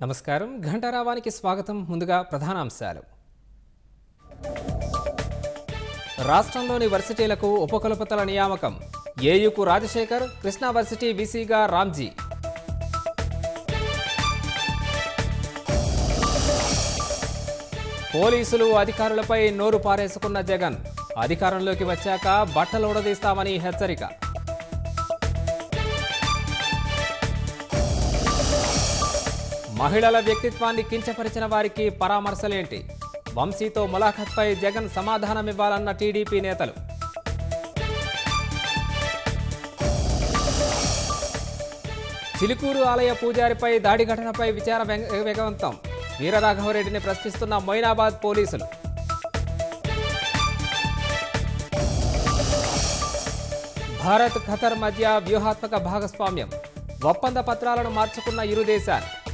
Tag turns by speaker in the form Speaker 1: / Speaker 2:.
Speaker 1: నమస్కారం ఘంటారావానికి స్వాగతం. ముందుగా ప్రధానాంశాలు. రాష్ట్రంలోని వర్సిటీలకు ఉపకులపతుల నియామకం. ఏయుకు రాజశేఖర్, కృష్ణా వర్సిటీ వీసీగా రామ్జీ. పోలీసులు అధికారులపై నోరు పారేసుకున్న జగన్. అధికారంలోకి వచ్చాక బట్టలు ఉడదీస్తామని హెచ్చరిక. మహిళల వ్యక్తిత్వాన్ని కించపరిచిన వారికి పరామర్శలేంటి? వంశీతో ములాఖత్పై జగన్ సమాధానమివ్వాలన్న టీడీపీ నేతలు. చిలుకూరు ఆలయ పూజారిపై దాడి ఘటనపై విచారణ వేగవంతం. వీరరాఘవరెడ్డిని ప్రశ్నిస్తున్న మొయినాబాద్ పోలీసులు. భారత్ ఖతర్ మధ్య వ్యూహాత్మక భాగస్వామ్యం. ఒప్పంద పత్రాలను మార్చుకున్న ఇరు దేశాలు.